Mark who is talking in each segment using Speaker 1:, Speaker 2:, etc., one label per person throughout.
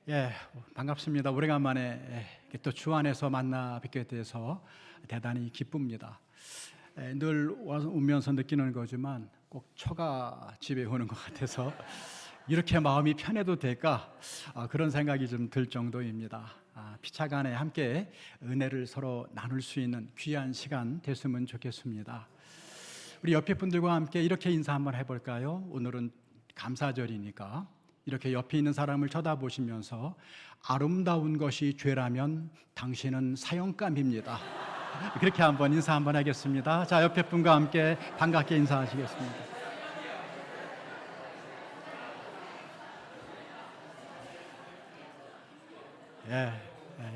Speaker 1: 예, 반갑습니다. 오래간만에 또 주 안에서 만나 뵙게 돼서 대단히 기쁩니다. 늘 오면서 느끼는 거지만 꼭 처가 집에 오는 것 같아서 이렇게 마음이 편해도 될까? 그런 생각이 좀 들 정도입니다. 피차간에 함께 은혜를 서로 나눌 수 있는 귀한 시간 됐으면 좋겠습니다. 우리 옆에 분들과 함께 이렇게 인사 한번 해볼까요? 오늘은 감사절이니까 이렇게 옆에 있는 사람을 쳐다보시면서 아름다운 것이 죄라면 당신은 사형감입니다. 그렇게 한번 인사 한번 하겠습니다. 자, 옆에 분과 함께 반갑게 인사하시겠습니다.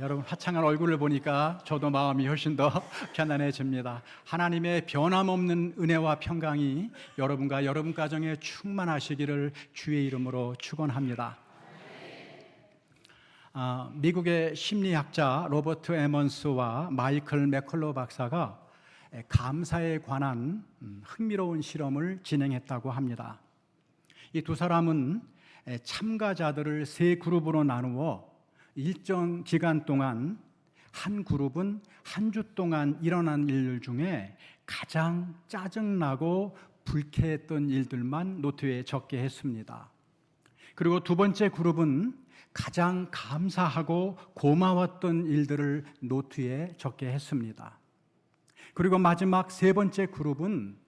Speaker 1: 여러분 화창한 얼굴을 보니까 저도 마음이 훨씬 더 편안해집니다. 하나님의 변함없는 은혜와 평강이 여러분과 여러분 가정에 충만하시기를 주의 이름으로 축원합니다. 미국의 심리학자 로버트 에먼스와 마이클 맥컬로 박사가 감사에 관한 흥미로운 실험을 진행했다고 합니다. 이 두 사람은 참가자들을 세 그룹으로 나누어 일정 기간 동안 한 그룹은 한 주 동안 일어난 일 중에 가장 짜증나고 불쾌했던 일들만 노트에 적게 했습니다. 그리고 두 번째 그룹은 가장 감사하고 고마웠던 일들을 노트에 적게 했습니다. 그리고 마지막 세 번째 그룹은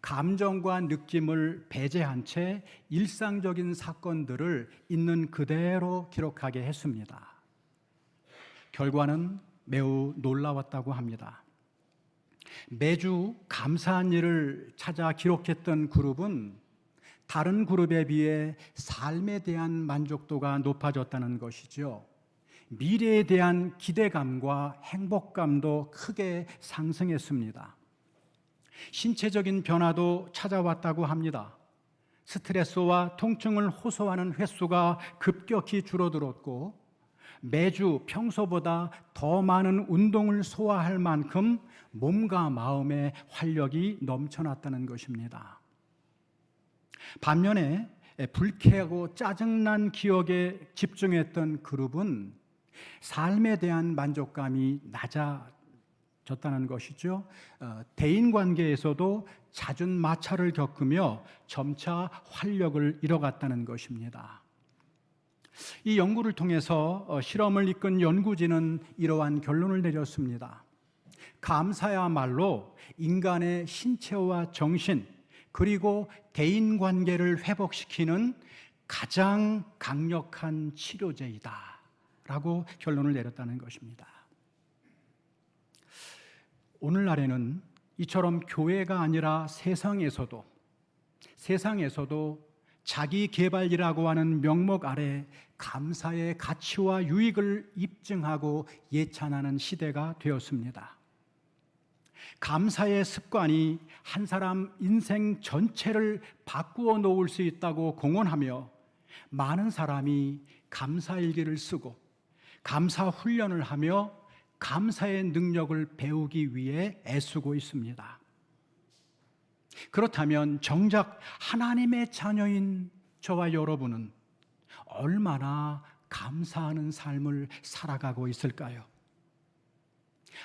Speaker 1: 감정과 느낌을 배제한 채 일상적인 사건들을 있는 그대로 기록하게 했습니다. 결과는 매우 놀라웠다고 합니다. 매주 감사한 일을 찾아 기록했던 그룹은 다른 그룹에 비해 삶에 대한 만족도가 높아졌다는 것이죠. 미래에 대한 기대감과 행복감도 크게 상승했습니다. 신체적인 변화도 찾아왔다고 합니다. 스트레스와 통증을 호소하는 횟수가 급격히 줄어들었고 매주 평소보다 더 많은 운동을 소화할 만큼 몸과 마음의 활력이 넘쳐났다는 것입니다. 반면에 불쾌하고 짜증난 기억에 집중했던 그룹은 삶에 대한 만족감이 낮아졌다는 것이죠. 대인관계에서도 잦은 마찰을 겪으며 점차 활력을 잃어갔다는 것입니다. 이 연구를 통해서 실험을 이끈 연구진은 이러한 결론을 내렸습니다. 감사야말로 인간의 신체와 정신 그리고 대인관계를 회복시키는 가장 강력한 치료제이다 라고 결론을 내렸다는 것입니다. 오늘날에는 이처럼 교회가 아니라 세상에서도 자기 개발이라고 하는 명목 아래 감사의 가치와 유익을 입증하고 예찬하는 시대가 되었습니다. 감사의 습관이 한 사람 인생 전체를 바꾸어 놓을 수 있다고 공언하며 많은 사람이 감사일기를 쓰고 감사 훈련을 하며 감사의 능력을 배우기 위해 애쓰고 있습니다. 그렇다면 정작 하나님의 자녀인 저와 여러분은 얼마나 감사하는 삶을 살아가고 있을까요?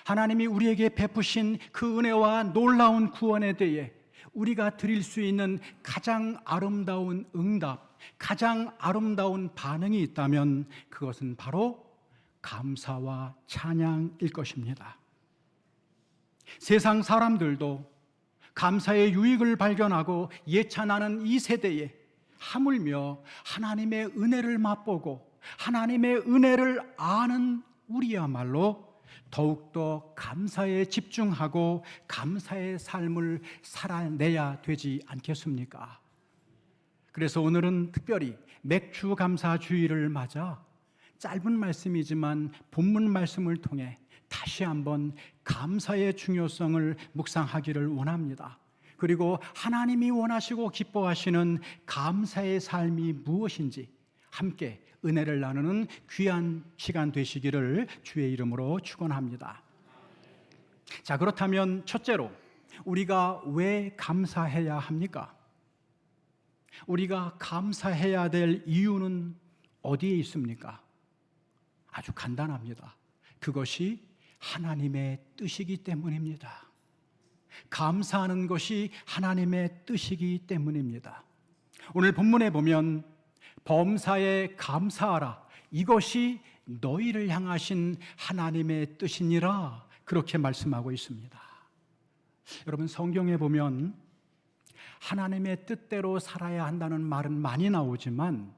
Speaker 1: 하나님이 우리에게 베푸신 그 은혜와 놀라운 구원에 대해 우리가 드릴 수 있는 가장 아름다운 응답, 가장 아름다운 반응이 있다면 그것은 바로 감사와 찬양일 것입니다. 세상 사람들도 감사의 유익을 발견하고 예찬하는 이 세대에 하물며 하나님의 은혜를 맛보고 하나님의 은혜를 아는 우리야말로 더욱더 감사에 집중하고 감사의 삶을 살아내야 되지 않겠습니까? 그래서 오늘은 특별히 맥주 감사 주일을 맞아 짧은 말씀이지만 본문 말씀을 통해 다시 한번 감사의 중요성을 묵상하기를 원합니다. 그리고 하나님이 원하시고 기뻐하시는 감사의 삶이 무엇인지 함께 은혜를 나누는 귀한 시간 되시기를 주의 이름으로 축원합니다. 자, 그렇다면 첫째로 우리가 왜 감사해야 합니까? 우리가 감사해야 될 이유는 어디에 있습니까? 아주 간단합니다. 그것이 하나님의 뜻이기 때문입니다. 감사하는 것이 하나님의 뜻이기 때문입니다. 오늘 본문에 보면 범사에 감사하라, 이것이 너희를 향하신 하나님의 뜻이니라, 그렇게 말씀하고 있습니다. 여러분, 성경에 보면 하나님의 뜻대로 살아야 한다는 말은 많이 나오지만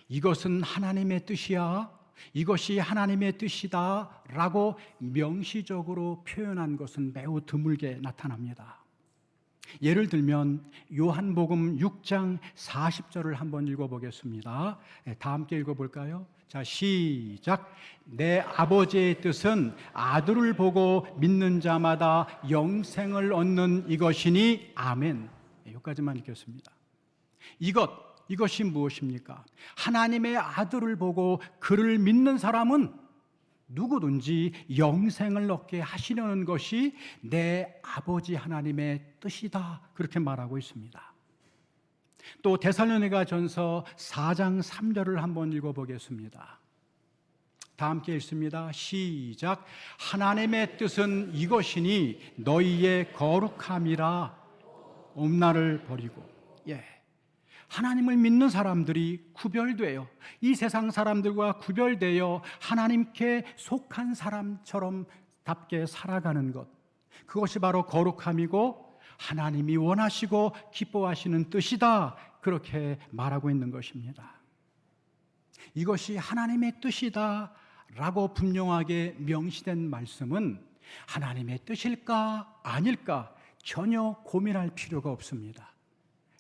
Speaker 1: 이것은 하나님의 뜻이야, 이것이 하나님의 뜻이다 라고 명시적으로 표현한 것은 매우 드물게 나타납니다. 예를 들면 요한복음 6장 40절을 한번 읽어보겠습니다. 다 함께 읽어볼까요? 자, 시작. 내 아버지의 뜻은 아들을 보고 믿는 자마다 영생을 얻는 이것이니 아멘. 여기까지만 읽겠습니다. 이것이 무엇입니까? 하나님의 아들을 보고 그를 믿는 사람은 누구든지 영생을 얻게 하시려는 것이 내 아버지 하나님의 뜻이다, 그렇게 말하고 있습니다. 또 데살로니가전서 4장 3절을 한번 읽어보겠습니다. 다 함께 읽습니다. 시작. 하나님의 뜻은 이것이니 너희의 거룩함이라, 엄나를 버리고. 하나님을 믿는 사람들이 구별되어, 이 세상 사람들과 구별되어 하나님께 속한 사람처럼 답게 살아가는 것, 그것이 바로 거룩함이고 하나님이 원하시고 기뻐하시는 뜻이다, 그렇게 말하고 있는 것입니다. 이것이 하나님의 뜻이다 라고 분명하게 명시된 말씀은 하나님의 뜻일까 아닐까 전혀 고민할 필요가 없습니다.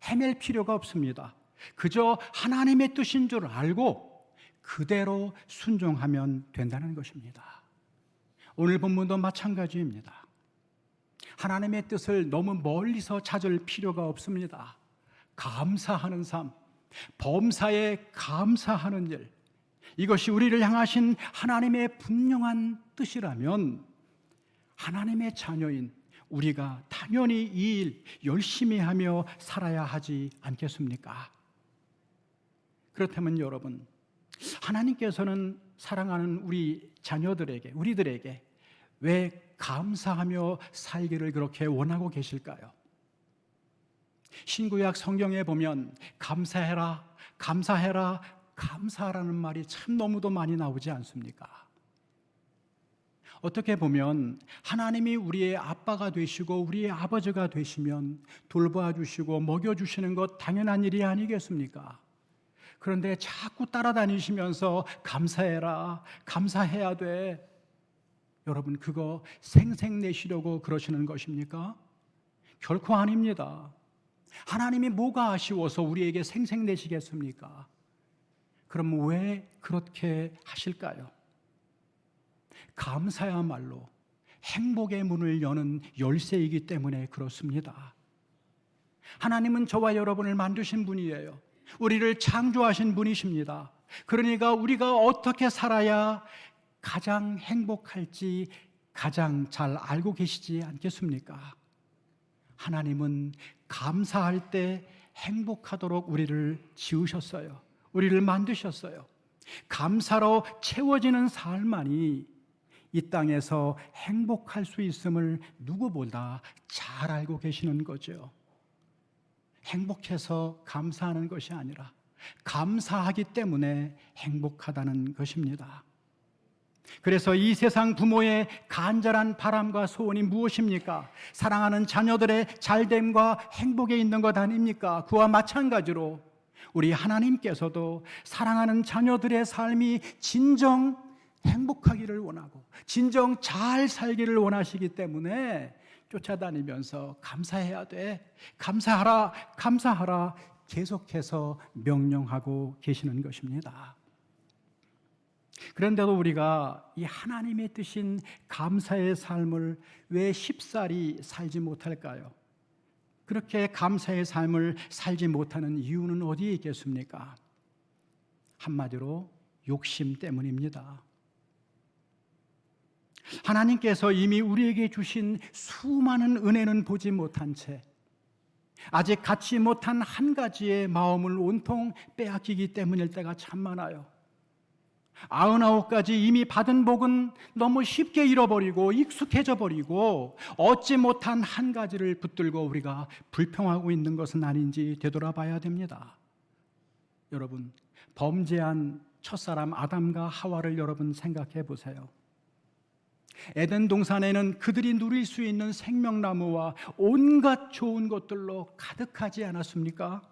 Speaker 1: 헤맬 필요가 없습니다. 그저 하나님의 뜻인 줄 알고 그대로 순종하면 된다는 것입니다. 오늘 본문도 마찬가지입니다. 하나님의 뜻을 너무 멀리서 찾을 필요가 없습니다. 감사하는 삶, 범사에 감사하는 일, 이것이 우리를 향하신 하나님의 분명한 뜻이라면 하나님의 자녀인 우리가 당연히 이 일 열심히 하며 살아야 하지 않겠습니까? 그렇다면 여러분, 하나님께서는 사랑하는 우리 자녀들에게, 우리들에게 왜 감사하며 살기를 그렇게 원하고 계실까요? 신구약 성경에 보면 감사해라, 감사해라, 감사하라는 말이 참 너무도 많이 나오지 않습니까? 어떻게 보면 하나님이 우리의 아빠가 되시고 우리의 아버지가 되시면 돌봐주시고 먹여주시는 것 당연한 일이 아니겠습니까? 그런데 자꾸 따라다니시면서 감사해라, 감사해야 돼. 여러분, 그거 생색내시려고 그러시는 것입니까? 결코 아닙니다. 하나님이 뭐가 아쉬워서 우리에게 생색내시겠습니까? 그럼 왜 그렇게 하실까요? 감사야말로 행복의 문을 여는 열쇠이기 때문에 그렇습니다. 하나님은 저와 여러분을 만드신 분이에요. 우리를 창조하신 분이십니다. 그러니까 우리가 어떻게 살아야 가장 행복할지 가장 잘 알고 계시지 않겠습니까? 하나님은 감사할 때 행복하도록 우리를 지으셨어요. 우리를 만드셨어요. 감사로 채워지는 삶만이 이 땅에서 행복할 수 있음을 누구보다 잘 알고 계시는 거죠. 행복해서 감사하는 것이 아니라 감사하기 때문에 행복하다는 것입니다. 그래서 이 세상 부모의 간절한 바람과 소원이 무엇입니까? 사랑하는 자녀들의 잘됨과 행복에 있는 것 아닙니까? 그와 마찬가지로 우리 하나님께서도 사랑하는 자녀들의 삶이 진정 행복하기를 원하고 진정 잘 살기를 원하시기 때문에 쫓아다니면서 감사해야 돼, 감사하라, 감사하라 계속해서 명령하고 계시는 것입니다. 그런데도 우리가 이 하나님의 뜻인 감사의 삶을 왜 쉽사리 살지 못할까요? 그렇게 감사의 삶을 살지 못하는 이유는 어디에 있겠습니까? 한마디로 욕심 때문입니다. 하나님께서 이미 우리에게 주신 수많은 은혜는 보지 못한 채 아직 갖지 못한 한 가지의 마음을 온통 빼앗기기 때문일 때가 참 많아요. 99가지 이미 받은 복은 너무 쉽게 잃어버리고 익숙해져 버리고 얻지 못한 한 가지를 붙들고 우리가 불평하고 있는 것은 아닌지 되돌아봐야 됩니다. 여러분, 범죄한 첫사람 아담과 하와를 여러분 생각해 보세요. 에덴 동산에는 그들이 누릴 수 있는 생명나무와 온갖 좋은 것들로 가득하지 않았습니까?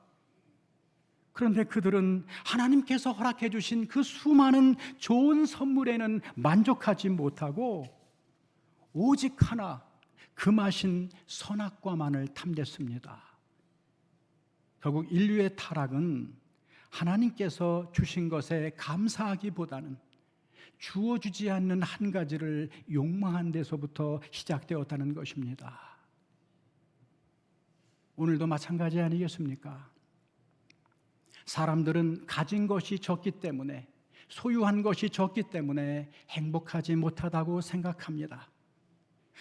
Speaker 1: 그런데 그들은 하나님께서 허락해 주신 그 수많은 좋은 선물에는 만족하지 못하고 오직 하나, 금하신 선악과만을 탐냈습니다. 결국 인류의 타락은 하나님께서 주신 것에 감사하기보다는 주어주지 않는 한 가지를 욕망한 데서부터 시작되었다는 것입니다. 오늘도 마찬가지 아니겠습니까? 사람들은 가진 것이 적기 때문에, 소유한 것이 적기 때문에 행복하지 못하다고 생각합니다.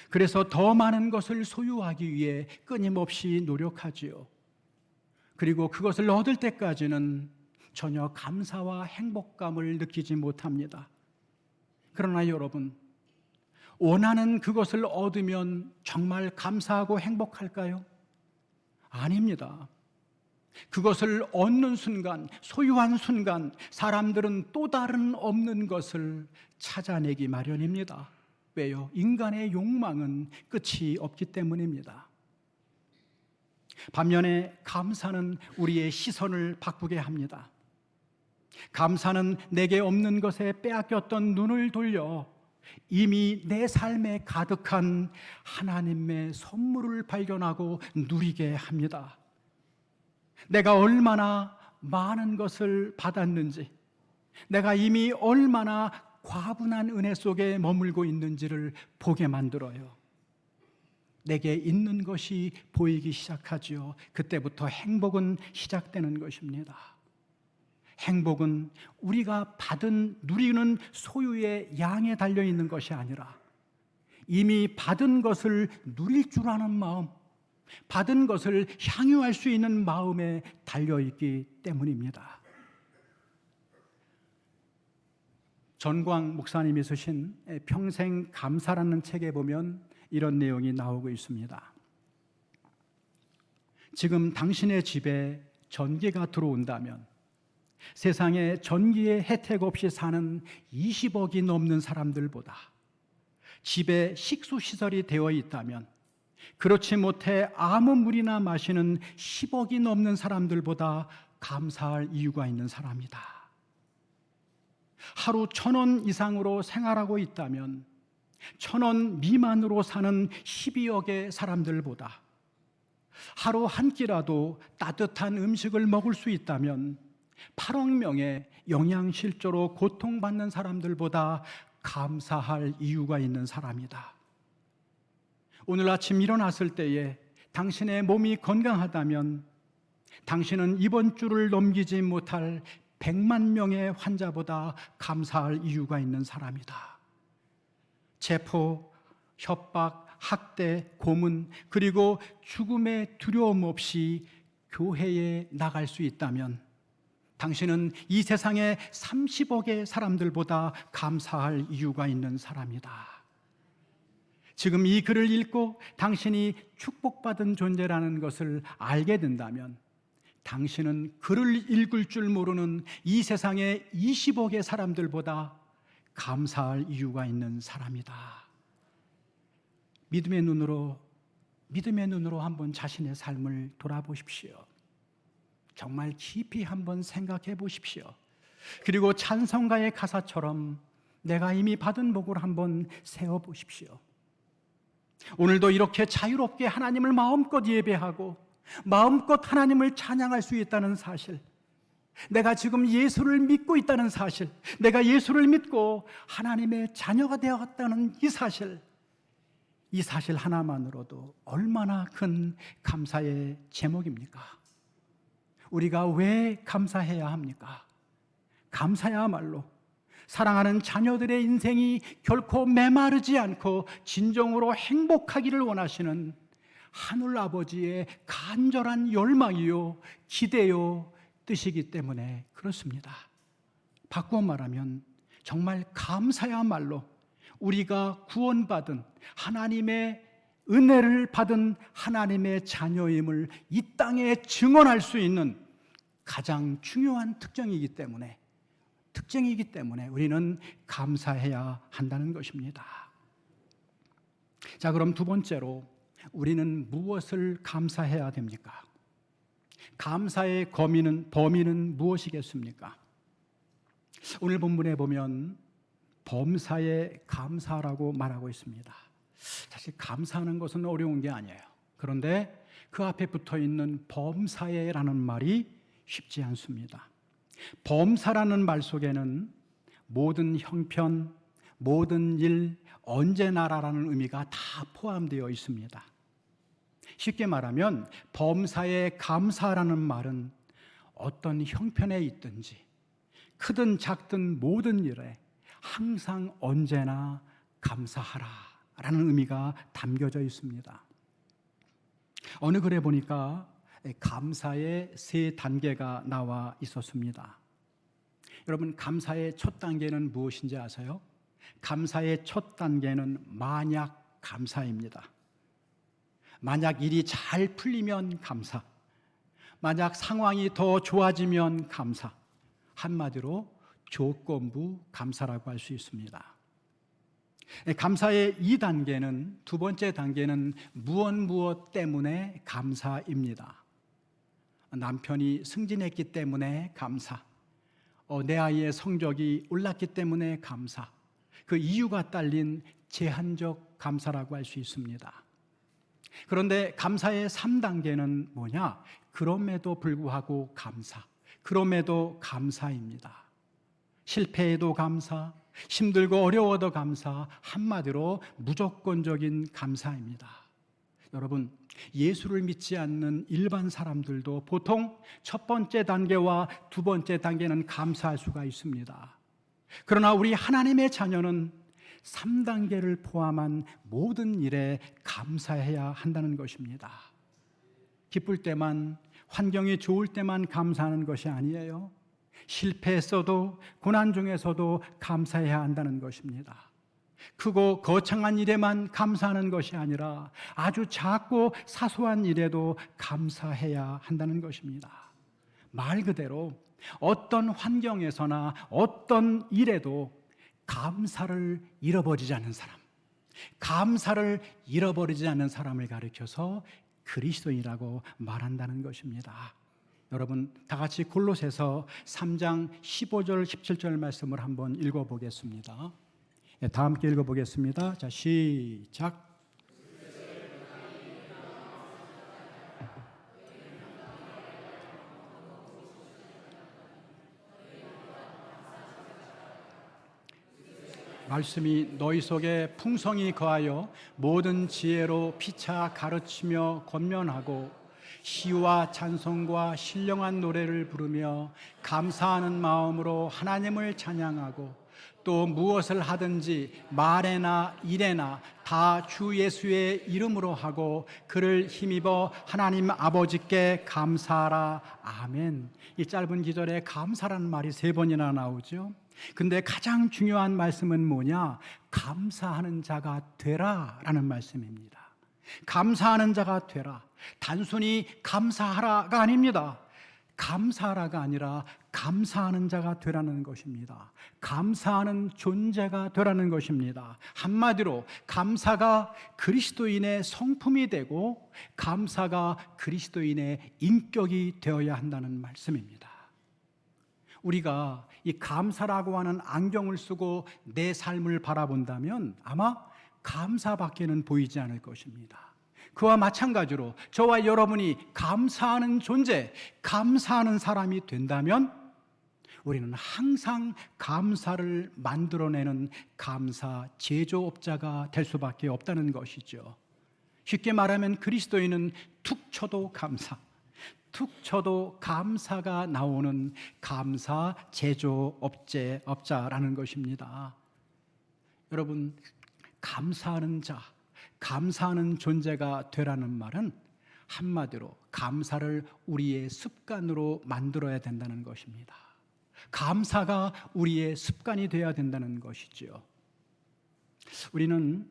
Speaker 1: 그래서 더 많은 것을 소유하기 위해 끊임없이 노력하지요. 그리고 그것을 얻을 때까지는 전혀 감사와 행복감을 느끼지 못합니다. 그러나 여러분, 원하는 그것을 얻으면 정말 감사하고 행복할까요? 아닙니다. 그것을 얻는 순간, 소유한 순간 사람들은 또 다른 없는 것을 찾아내기 마련입니다. 왜요? 인간의 욕망은 끝이 없기 때문입니다. 반면에 감사는 우리의 시선을 바꾸게 합니다. 감사는 내게 없는 것에 빼앗겼던 눈을 돌려 이미 내 삶에 가득한 하나님의 선물을 발견하고 누리게 합니다. 내가 얼마나 많은 것을 받았는지, 내가 이미 얼마나 과분한 은혜 속에 머물고 있는지를 보게 만들어요. 내게 있는 것이 보이기 시작하지요. 그때부터 행복은 시작되는 것입니다. 행복은 우리가 누리는 소유의 양에 달려있는 것이 아니라 이미 받은 것을 누릴 줄 아는 마음, 받은 것을 향유할 수 있는 마음에 달려있기 때문입니다. 전광 목사님이 쓰신 평생 감사라는 책에 보면 이런 내용이 나오고 있습니다. 지금 당신의 집에 전기가 들어온다면 세상에 전기의 혜택 없이 사는 20억이 넘는 사람들보다 집에 식수시설이 되어 있다면 그렇지 못해 아무 물이나 마시는 10억이 넘는 사람들보다 감사할 이유가 있는 사람이다. 하루 1,000원 이상으로 생활하고 있다면 1,000원 미만으로 사는 12억의 사람들보다 하루 한 끼라도 따뜻한 음식을 먹을 수 있다면 8억 명의 영양실조로 고통받는 사람들보다 감사할 이유가 있는 사람이다. 오늘 아침 일어났을 때에 당신의 몸이 건강하다면 당신은 이번 주를 넘기지 못할 100만 명의 환자보다 감사할 이유가 있는 사람이다. 체포, 협박, 학대, 고문, 그리고 죽음의 두려움 없이 교회에 나갈 수 있다면 당신은 이 세상의 30억의 사람들보다 감사할 이유가 있는 사람이다. 지금 이 글을 읽고 당신이 축복받은 존재라는 것을 알게 된다면 당신은 글을 읽을 줄 모르는 이 세상의 20억의 사람들보다 감사할 이유가 있는 사람이다. 믿음의 눈으로 한번 자신의 삶을 돌아보십시오. 정말 깊이 한번 생각해 보십시오. 그리고 찬송가의 가사처럼 내가 이미 받은 복을 한번 세워 보십시오. 오늘도 이렇게 자유롭게 하나님을 마음껏 예배하고 마음껏 하나님을 찬양할 수 있다는 사실, 내가 지금 예수를 믿고 있다는 사실, 내가 예수를 믿고 하나님의 자녀가 되었다는 이 사실 하나만으로도 얼마나 큰 감사의 제목입니까? 우리가 왜 감사해야 합니까? 감사야말로 사랑하는 자녀들의 인생이 결코 메마르지 않고 진정으로 행복하기를 원하시는 하늘 아버지의 간절한 열망이요, 기대요, 뜻이기 때문에 그렇습니다. 바꾸어 말하면 정말 감사야말로 우리가 구원받은 하나님의 은혜를 받은 하나님의 자녀임을 이 땅에 증언할 수 있는 가장 중요한 특징이기 때문에 우리는 감사해야 한다는 것입니다. 자, 그럼 두 번째로 우리는 무엇을 감사해야 됩니까? 감사의 범위는 무엇이겠습니까? 오늘 본문에 보면 범사에 감사라고 말하고 있습니다. 사실 감사하는 것은 어려운 게 아니에요. 그런데 그 앞에 붙어 있는 범사에라는 말이 쉽지 않습니다. 범사라는 말 속에는 모든 형편, 모든 일, 언제나라라는 의미가 다 포함되어 있습니다. 쉽게 말하면 범사에 감사라는 말은 어떤 형편에 있든지 크든 작든 모든 일에 항상 언제나 감사하라라는 의미가 담겨져 있습니다. 어느 글에 보니까 감사의 3단계가 나와 있었습니다. 여러분, 감사의 첫 단계는 무엇인지 아세요? 감사의 첫 단계는 만약 감사입니다. 만약 일이 잘 풀리면 감사, 만약 상황이 더 좋아지면 감사, 한마디로 조건부 감사라고 할 수 있습니다. 감사의 2단계는, 두 번째 단계는 무엇 때문에 감사입니다. 남편이 승진했기 때문에 감사, 내 아이의 성적이 올랐기 때문에 감사, 그 이유가 딸린 제한적 감사라고 할 수 있습니다. 그런데 감사의 3단계는 뭐냐? 그럼에도 불구하고 감사, 그럼에도 감사입니다. 실패해도 감사, 힘들고 어려워도 감사, 한마디로 무조건적인 감사입니다. 여러분, 예수를 믿지 않는 일반 사람들도 보통 첫 번째 단계와 두 번째 단계는 감사할 수가 있습니다. 그러나 우리 하나님의 자녀는 3단계를 포함한 모든 일에 감사해야 한다는 것입니다. 기쁠 때만, 환경이 좋을 때만 감사하는 것이 아니에요. 실패했어도, 고난 중에서도 감사해야 한다는 것입니다. 크고 거창한 일에만 감사하는 것이 아니라 아주 작고 사소한 일에도 감사해야 한다는 것입니다. 말 그대로 어떤 환경에서나 어떤 일에도 감사를 잃어버리지 않는 사람, 감사를 잃어버리지 않는 사람을 가리켜서 그리스도인이라고 말한다는 것입니다. 여러분, 다 같이 골로새서 3장 15절 17절 말씀을 한번 읽어보겠습니다. 다 함께 읽어보겠습니다. 자, 시작. 말씀이 너희 속에 풍성히 거하여 모든 지혜로 피차 가르치며 권면하고 시와 찬송과 신령한 노래를 부르며 감사하는 마음으로 하나님을 찬양하고 또 무엇을 하든지 말에나 일에나 다 주 예수의 이름으로 하고 그를 힘입어 하나님 아버지께 감사하라. 아멘. 이 짧은 기절에 감사라는 말이 3번이나 나오죠. 근데 가장 중요한 말씀은 뭐냐? 감사하는 자가 되라라는 말씀입니다. 감사하는 자가 되라. 단순히 감사하라가 아닙니다. 감사하라가 아니라 감사하는 자가 되라는 것입니다. 감사하는 존재가 되라는 것입니다. 한마디로 감사가 그리스도인의 성품이 되고 감사가 그리스도인의 인격이 되어야 한다는 말씀입니다. 우리가 이 감사라고 하는 안경을 쓰고 내 삶을 바라본다면 아마 감사밖에는 보이지 않을 것입니다. 그와 마찬가지로 저와 여러분이 감사하는 존재, 감사하는 사람이 된다면 우리는 항상 감사를 만들어내는 감사 제조업자가 될 수밖에 없다는 것이죠. 쉽게 말하면 그리스도인은 툭 쳐도 감사, 툭 쳐도 감사가 나오는 감사 제조업자라는 것입니다. 여러분, 감사하는 자, 감사하는 존재가 되라는 말은 한마디로 감사를 우리의 습관으로 만들어야 된다는 것입니다. 감사가 우리의 습관이 되어야 된다는 것이지요. 우리는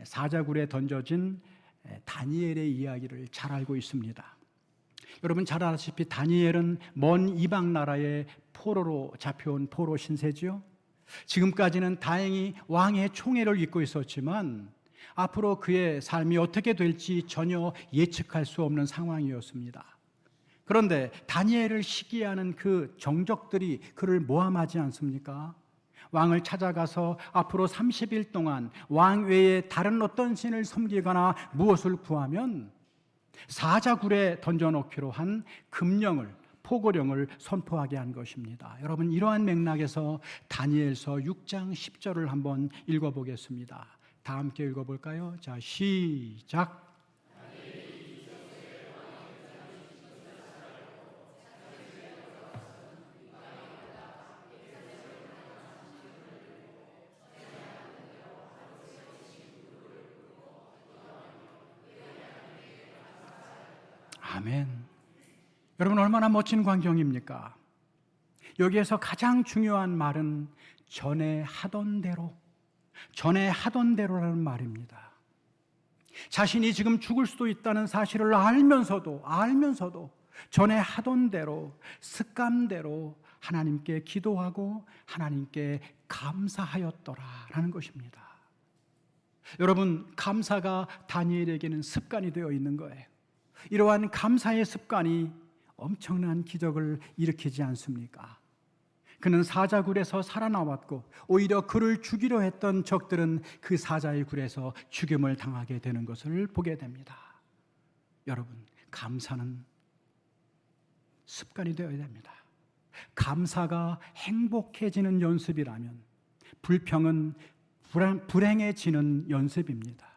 Speaker 1: 사자굴에 던져진 다니엘의 이야기를 잘 알고 있습니다. 여러분 잘 아시다시피 다니엘은 먼 이방 나라의 포로로 잡혀온 포로 신세지요. 지금까지는 다행히 왕의 총애를 잊고 있었지만 앞으로 그의 삶이 어떻게 될지 전혀 예측할 수 없는 상황이었습니다. 그런데 다니엘을 시기하는 그 정적들이 그를 모함하지 않습니까? 왕을 찾아가서 앞으로 30일 동안 왕 외에 다른 어떤 신을 섬기거나 무엇을 구하면 사자굴에 던져놓기로 한 금령을, 포고령을 선포하게 한 것입니다. 여러분 이러한 맥락에서 다니엘서 6장 10절을 한번 읽어보겠습니다. 다 함께 읽어볼까요? 자, 시작. 아멘. 여러분 얼마나 멋진 광경입니까? 여기에서 가장 중요한 말은 전에 하던 대로라는 말입니다. 자신이 지금 죽을 수도 있다는 사실을 알면서도 전에 하던 대로, 습관대로 하나님께 기도하고 하나님께 감사하였더라라는 것입니다. 여러분 감사가 다니엘에게는 습관이 되어 있는 거예요. 이러한 감사의 습관이 엄청난 기적을 일으키지 않습니까? 그는 사자굴에서 살아나왔고 오히려 그를 죽이려 했던 적들은 그 사자의 굴에서 죽임을 당하게 되는 것을 보게 됩니다. 여러분 감사는 습관이 되어야 됩니다. 감사가 행복해지는 연습이라면 불평은 불행해지는 연습입니다.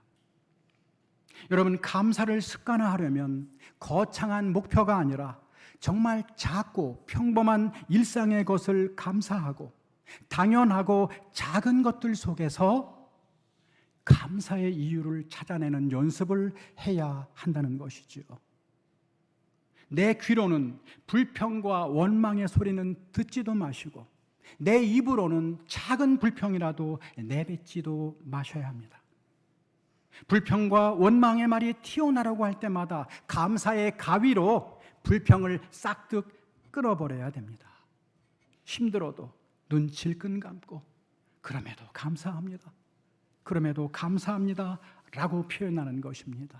Speaker 1: 여러분 감사를 습관화하려면 거창한 목표가 아니라 정말 작고 평범한 일상의 것을 감사하고 당연하고 작은 것들 속에서 감사의 이유를 찾아내는 연습을 해야 한다는 것이지요. 내 귀로는 불평과 원망의 소리는 듣지도 마시고 내 입으로는 작은 불평이라도 내뱉지도 마셔야 합니다. 불평과 원망의 말이 튀어나오고 할 때마다 감사의 가위로 불평을 싹둑 끊어버려야 됩니다. 힘들어도 눈 질끈 감고 그럼에도 감사합니다 라고 표현하는 것입니다.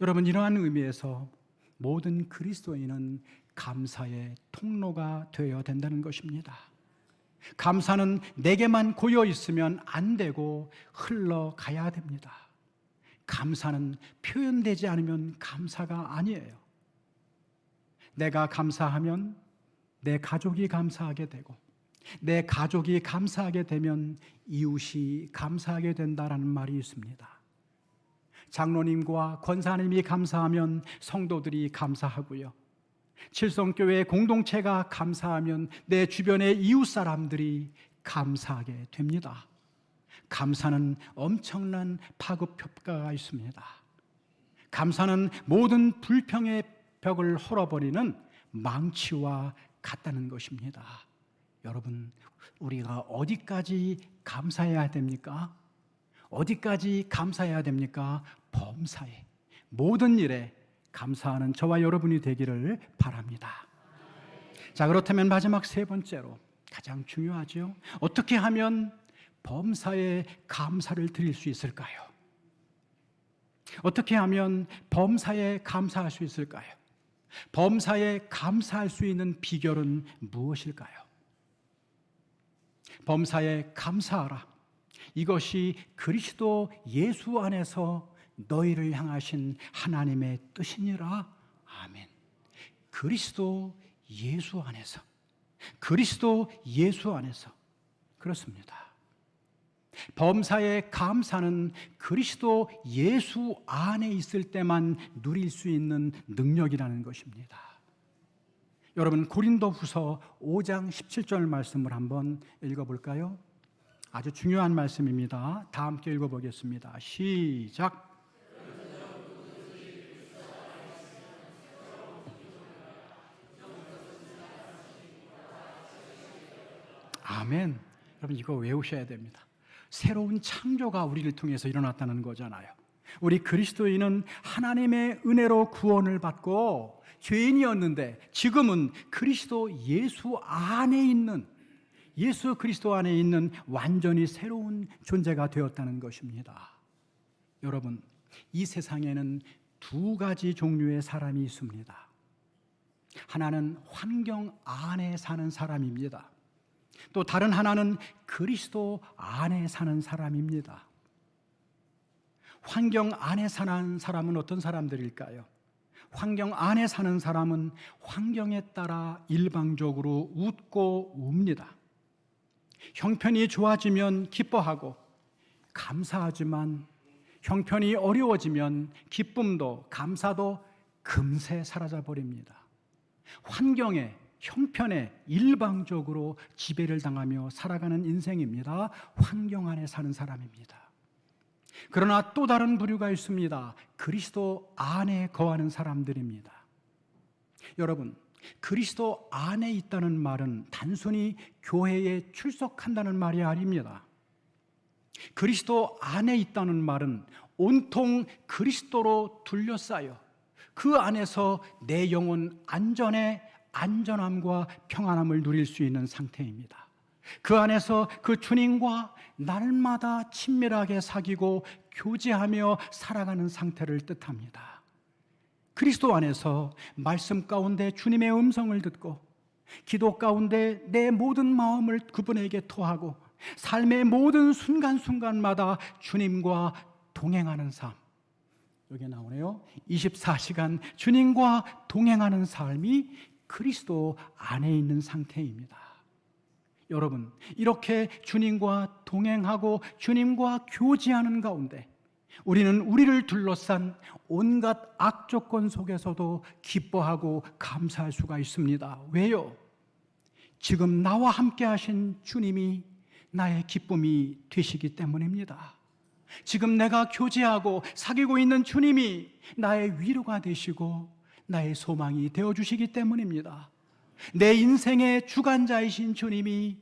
Speaker 1: 여러분 이러한 의미에서 모든 그리스도인은 감사의 통로가 되어야 된다는 것입니다. 감사는 내게만 고여 있으면 안 되고 흘러가야 됩니다. 감사는 표현되지 않으면 감사가 아니에요. 내가 감사하면 내 가족이 감사하게 되고 내 가족이 감사하게 되면 이웃이 감사하게 된다라는 말이 있습니다. 장로님과 권사님이 감사하면 성도들이 감사하고요. 칠성교회 공동체가 감사하면 내 주변의 이웃 사람들이 감사하게 됩니다. 감사는 엄청난 파급 효과가 있습니다. 감사는 모든 불평의 벽을 헐어버리는 망치와 같다는 것입니다. 여러분, 우리가 어디까지 감사해야 됩니까? 어디까지 감사해야 됩니까? 범사에, 모든 일에 감사하는 저와 여러분이 되기를 바랍니다. 자, 그렇다면 마지막 세 번째로 가장 중요하죠. 어떻게 하면 범사에 감사를 드릴 수 있을까요? 어떻게 하면 범사에 감사할 수 있을까요? 범사에 감사할 수 있는 비결은 무엇일까요? 범사에 감사하라. 이것이 그리스도 예수 안에서 너희를 향하신 하나님의 뜻이니라. 아멘. 그리스도 예수 안에서 그렇습니다. 범사의 감사는 그리스도 예수 안에 있을 때만 누릴 수 있는 능력이라는 것입니다. 여러분, 고린도후서 5장 17절 말씀을 한번 읽어볼까요? 아주 중요한 말씀입니다. 다 함께 읽어보겠습니다. 시작. 아멘. 여러분 이거 외우셔야 됩니다. 새로운 창조가 우리를 통해서 일어났다는 거잖아요. 우리 그리스도인은 하나님의 은혜로 구원을 받고 죄인이었는데 지금은 그리스도 예수 그리스도 안에 있는 완전히 새로운 존재가 되었다는 것입니다. 여러분, 이 세상에는 두 가지 종류의 사람이 있습니다. 하나는 환경 안에 사는 사람입니다. 또 다른 하나는 그리스도 안에 사는 사람입니다. 환경 안에 사는 사람은 어떤 사람들일까요? 환경 안에 사는 사람은 환경에 따라 일방적으로 웃고 웁니다. 형편이 좋아지면 기뻐하고 감사하지만 형편이 어려워지면 기쁨도 감사도 금세 사라져 버립니다. 환경에, 형편에 일방적으로 지배를 당하며 살아가는 인생입니다. 환경 안에 사는 사람입니다. 그러나 또 다른 부류가 있습니다. 그리스도 안에 거하는 사람들입니다. 여러분, 그리스도 안에 있다는 말은 단순히 교회에 출석한다는 말이 아닙니다. 그리스도 안에 있다는 말은 온통 그리스도로 둘러싸여 그 안에서 내 영혼 안전함과 평안함을 누릴 수 있는 상태입니다. 그 안에서 그 주님과 날마다 친밀하게 사귀고 교제하며 살아가는 상태를 뜻합니다. 그리스도 안에서 말씀 가운데 주님의 음성을 듣고 기도 가운데 내 모든 마음을 그분에게 토하고 삶의 모든 순간순간마다 주님과 동행하는 삶, 여기 나오네요. 24시간 주님과 동행하는 삶이 그리스도 안에 있는 상태입니다. 여러분, 이렇게 주님과 동행하고 주님과 교제하는 가운데 우리는 우리를 둘러싼 온갖 악조건 속에서도 기뻐하고 감사할 수가 있습니다. 왜요? 지금 나와 함께 하신 주님이 나의 기쁨이 되시기 때문입니다. 지금 내가 교제하고 사귀고 있는 주님이 나의 위로가 되시고 나의 소망이 되어주시기 때문입니다. 내 인생의 주관자이신 주님이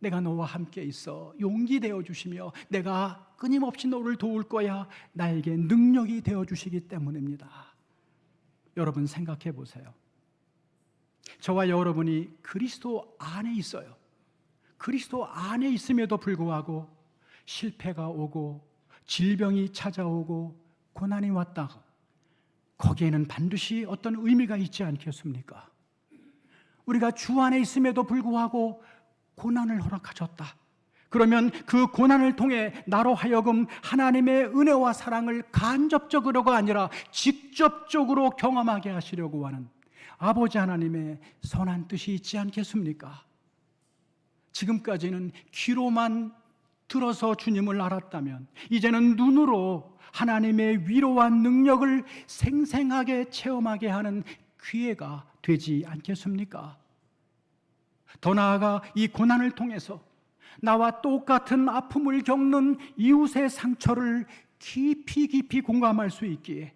Speaker 1: 내가 너와 함께 있어 용기 되어주시며 내가 끊임없이 너를 도울 거야 나에게 능력이 되어주시기 때문입니다. 여러분 생각해 보세요. 저와 여러분이 그리스도 안에 있어요. 그리스도 안에 있음에도 불구하고 실패가 오고 질병이 찾아오고 고난이 왔다. 거기에는 반드시 어떤 의미가 있지 않겠습니까? 우리가 주 안에 있음에도 불구하고 고난을 허락하셨다. 그러면 그 고난을 통해 나로 하여금 하나님의 은혜와 사랑을 간접적으로가 아니라 직접적으로 경험하게 하시려고 하는 아버지 하나님의 선한 뜻이 있지 않겠습니까? 지금까지는 귀로만 들어서 주님을 알았다면 이제는 눈으로 하나님의 위로와 능력을 생생하게 체험하게 하는 기회가 되지 않겠습니까? 더 나아가 이 고난을 통해서 나와 똑같은 아픔을 겪는 이웃의 상처를 깊이 공감할 수 있기에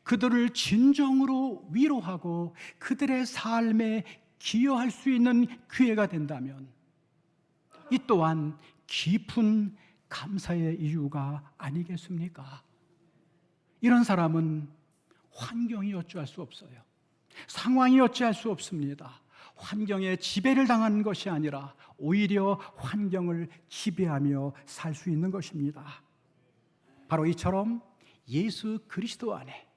Speaker 1: 그들을 진정으로 위로하고 그들의 삶에 기여할 수 있는 기회가 된다면 이 또한 깊은 감사의 이유가 아니겠습니까? 이런 사람은 환경이 어찌할 수 없어요. 상황이 어찌할 수 없습니다. 환경에 지배를 당하는 것이 아니라 오히려 환경을 지배하며 살 수 있는 것입니다. 바로 이처럼 예수 그리스도 안에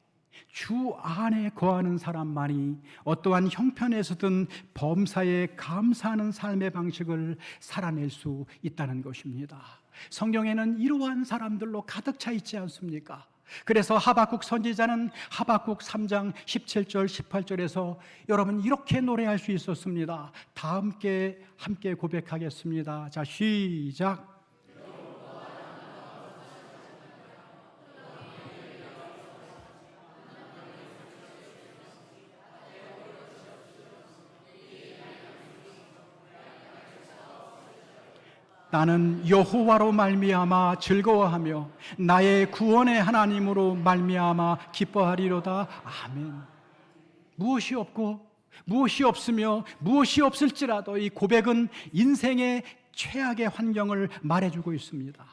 Speaker 1: 주 안에 거하는 사람만이 어떠한 형편에서든 범사에 감사하는 삶의 방식을 살아낼 수 있다는 것입니다. 성경에는 이러한 사람들로 가득 차 있지 않습니까? 그래서 하박국 선지자는 하박국 3장 17절 18절에서 여러분 이렇게 노래할 수 있었습니다. 다 함께 고백하겠습니다. 자, 시작. 나는 여호와로 말미암아 즐거워하며 나의 구원의 하나님으로 말미암아 기뻐하리로다. 아멘. 무엇이 없고 무엇이 없으며 무엇이 없을지라도 이 고백은 인생의 최악의 환경을 말해주고 있습니다.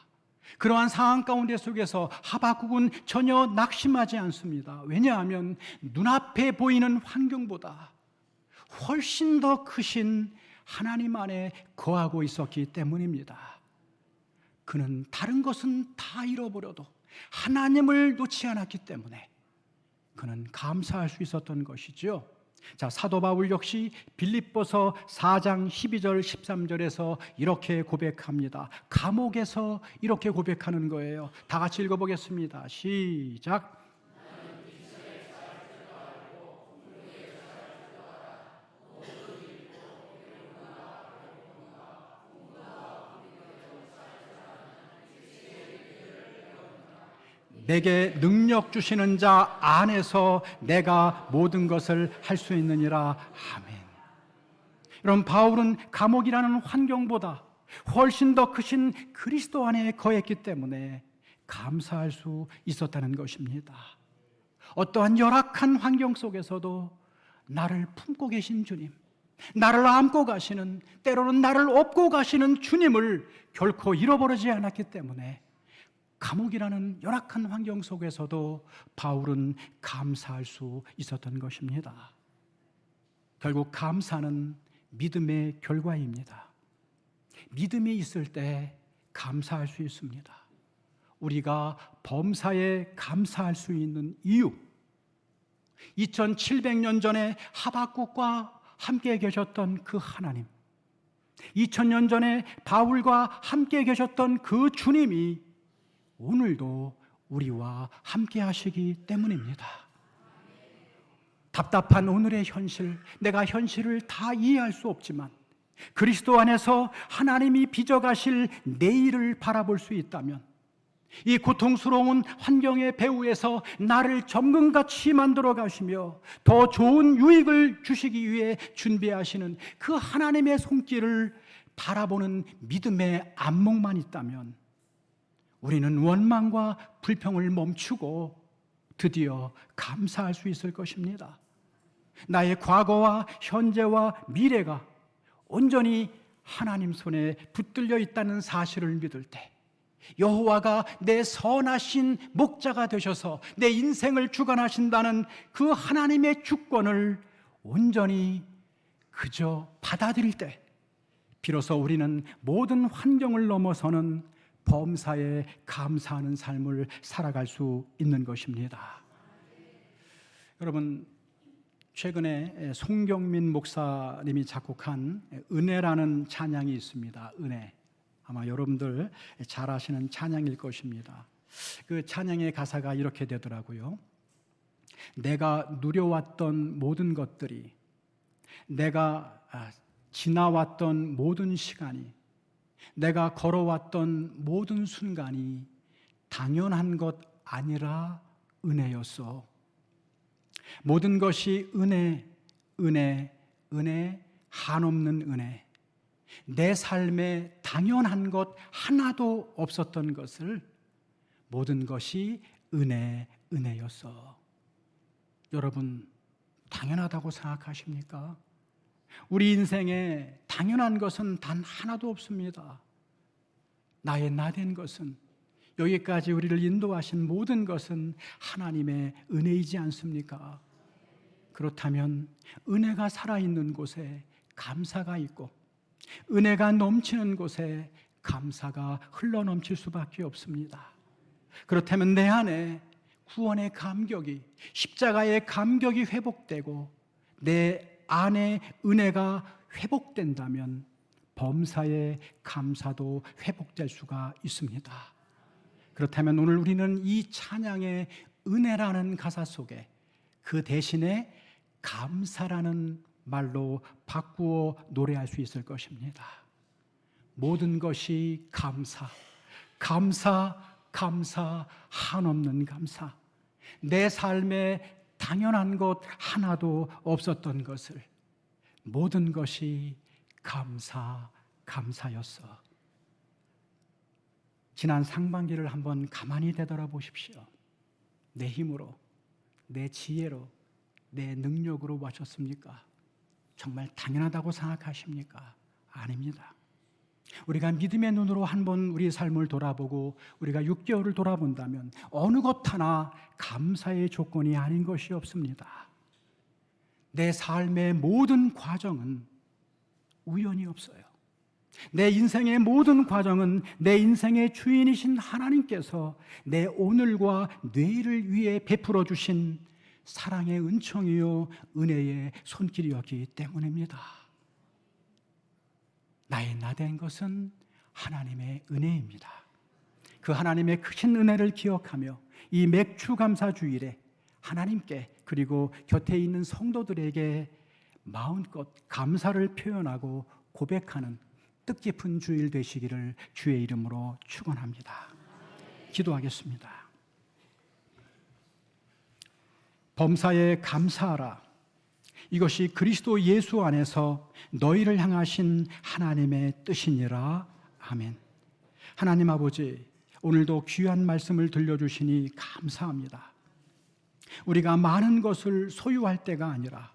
Speaker 1: 그러한 상황 가운데 속에서 하박국은 전혀 낙심하지 않습니다. 왜냐하면 눈앞에 보이는 환경보다 훨씬 더 크신 하나님 안에 거하고 있었기 때문입니다. 그는 다른 것은 다 잃어버려도 하나님을 놓지 않았기 때문에 그는 감사할 수 있었던 것이죠. 자, 사도 바울 역시 빌립보서 4장 12절 13절에서 이렇게 고백합니다. 감옥에서 이렇게 고백하는 거예요. 다 같이 읽어보겠습니다. 시작. 내게 능력 주시는 자 안에서 내가 모든 것을 할 수 있느니라. 아멘. 여러분, 바울은 감옥이라는 환경보다 훨씬 더 크신 그리스도 안에 거했기 때문에 감사할 수 있었다는 것입니다. 어떠한 열악한 환경 속에서도 나를 품고 계신 주님, 나를 안고 가시는, 때로는 나를 업고 가시는 주님을 결코 잃어버리지 않았기 때문에 감옥이라는 열악한 환경 속에서도 바울은 감사할 수 있었던 것입니다. 결국 감사는 믿음의 결과입니다. 믿음이 있을 때 감사할 수 있습니다. 우리가 범사에 감사할 수 있는 이유, 2700년 전에 하박국과 함께 계셨던 그 하나님, 2000년 전에 바울과 함께 계셨던 그 주님이 오늘도 우리와 함께 하시기 때문입니다. 답답한 오늘의 현실, 내가 현실을 다 이해할 수 없지만 그리스도 안에서 하나님이 빚어가실 내일을 바라볼 수 있다면, 이 고통스러운 환경의 배후에서 나를 정금같이 만들어 가시며 더 좋은 유익을 주시기 위해 준비하시는 그 하나님의 손길을 바라보는 믿음의 안목만 있다면 우리는 원망과 불평을 멈추고 드디어 감사할 수 있을 것입니다. 나의 과거와 현재와 미래가 온전히 하나님 손에 붙들려 있다는 사실을 믿을 때, 여호와가 내 선하신 목자가 되셔서 내 인생을 주관하신다는 그 하나님의 주권을 온전히 그저 받아들일 때, 비로소 우리는 모든 환경을 넘어서는 범사에 감사하는 삶을 살아갈 수 있는 것입니다. 여러분, 최근에 송경민 목사님이 작곡한 은혜라는 찬양이 있습니다. 은혜. 아마 여러분들 잘 아시는 찬양일 것입니다. 그 찬양의 가사가 이렇게 되더라고요. 내가 누려왔던 모든 것들이, 내가 지나왔던 모든 시간이, 내가 걸어왔던 모든 순간이 당연한 것 아니라 은혜였어. 모든 것이 은혜, 은혜, 은혜, 한없는 은혜. 내 삶에 당연한 것 하나도 없었던 것을 모든 것이 은혜, 은혜였어. 여러분, 당연하다고 생각하십니까? 우리 인생에 당연한 것은 단 하나도 없습니다. 나의 나된 것은, 여기까지 우리를 인도하신 모든 것은 하나님의 은혜이지 않습니까? 그렇다면 은혜가 살아있는 곳에 감사가 있고, 은혜가 넘치는 곳에 감사가 흘러넘칠 수밖에 없습니다. 그렇다면 내 안에 구원의 감격이, 십자가의 감격이 회복되고 내 안에 은혜가 회복된다면 범사의 감사도 회복될 수가 있습니다. 그렇다면 오늘 우리는 이 찬양의 은혜라는 가사 속에 그 대신에 감사라는 말로 바꾸어 노래할 수 있을 것입니다. 모든 것이 감사, 감사, 감사, 한없는 감사. 내 삶에 당연한 것 하나도 없었던 것을 모든 것이 감사, 감사였어. 지난 상반기를 한번 가만히 되돌아보십시오. 내 힘으로, 내 지혜로, 내 능력으로 마셨습니까? 정말 당연하다고 생각하십니까? 아닙니다. 우리가 믿음의 눈으로 한번 우리 삶을 돌아보고 우리가 6개월을 돌아본다면 어느 것 하나 감사의 조건이 아닌 것이 없습니다. 내 삶의 모든 과정은 우연이 없어요. 내 인생의 모든 과정은 내 인생의 주인이신 하나님께서 내 오늘과 내일을 위해 베풀어 주신 사랑의 은총이요 은혜의 손길이었기 때문입니다. 나의 나된 것은 하나님의 은혜입니다. 그 하나님의 크신 은혜를 기억하며 이 맥추감사 주일에 하나님께 그리고 곁에 있는 성도들에게 마음껏 감사를 표현하고 고백하는 뜻깊은 주일 되시기를 주의 이름으로 축원합니다. 기도하겠습니다. 범사에 감사하라. 이것이 그리스도 예수 안에서 너희를 향하신 하나님의 뜻이니라. 아멘. 하나님 아버지, 오늘도 귀한 말씀을 들려주시니 감사합니다. 우리가 많은 것을 소유할 때가 아니라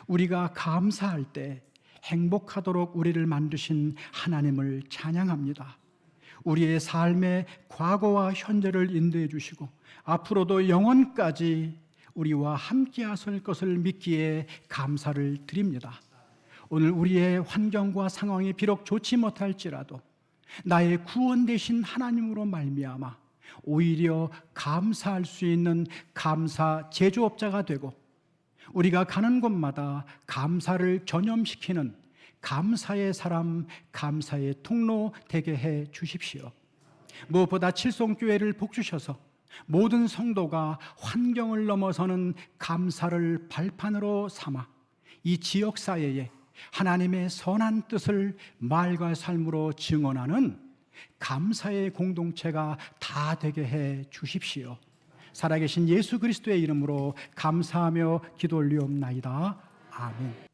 Speaker 1: 우리가 감사할 때 행복하도록 우리를 만드신 하나님을 찬양합니다. 우리의 삶의 과거와 현재를 인도해 주시고 앞으로도 영원까지 우리와 함께 하실 것을 믿기에 감사를 드립니다. 오늘 우리의 환경과 상황이 비록 좋지 못할지라도 나의 구원 되신 하나님으로 말미암아 오히려 감사할 수 있는 감사 제조업자가 되고 우리가 가는 곳마다 감사를 전염시키는 감사의 사람, 감사의 통로 되게 해 주십시오. 무엇보다 칠송교회를 복주셔서 모든 성도가 환경을 넘어서는 감사를 발판으로 삼아 이 지역사회에 하나님의 선한 뜻을 말과 삶으로 증언하는 감사의 공동체가 다 되게 해 주십시오. 살아계신 예수 그리스도의 이름으로 감사하며 기도 올리옵나이다. 아멘.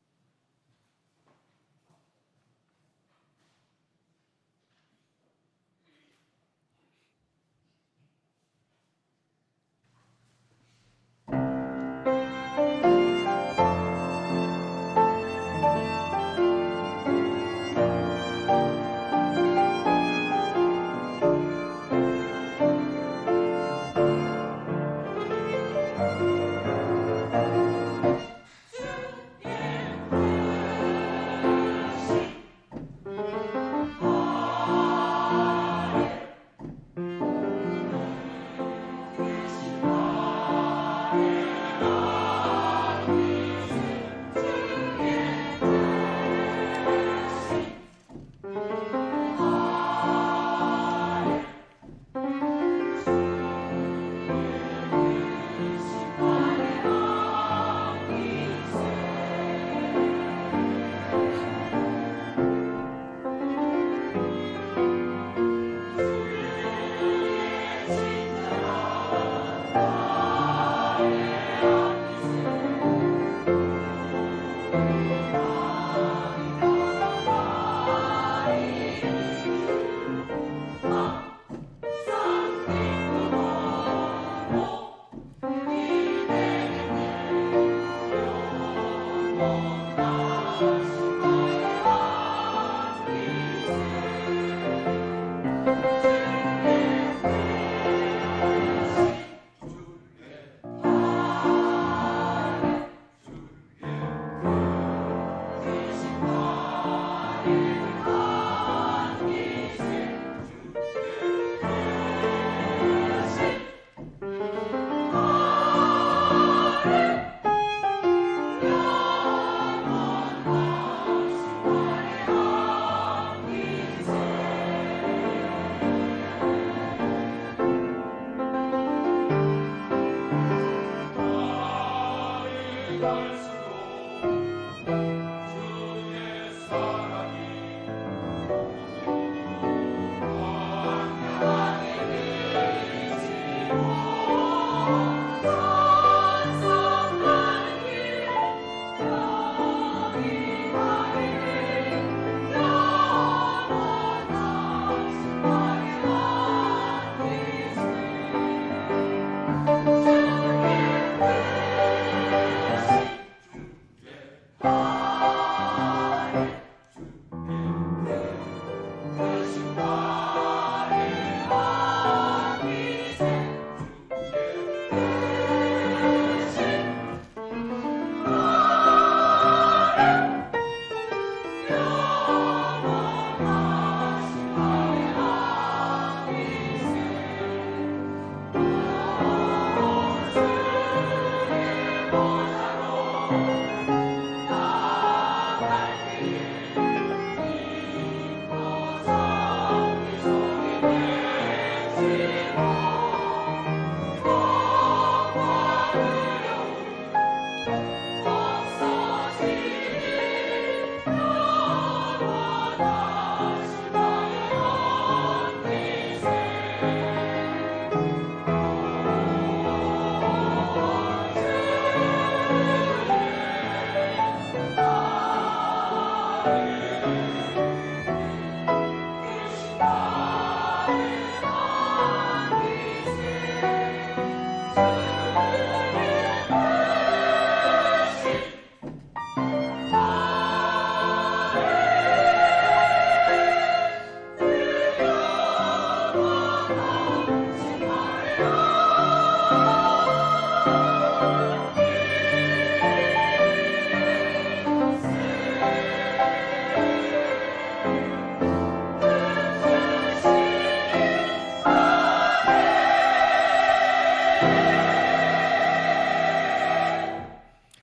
Speaker 2: 주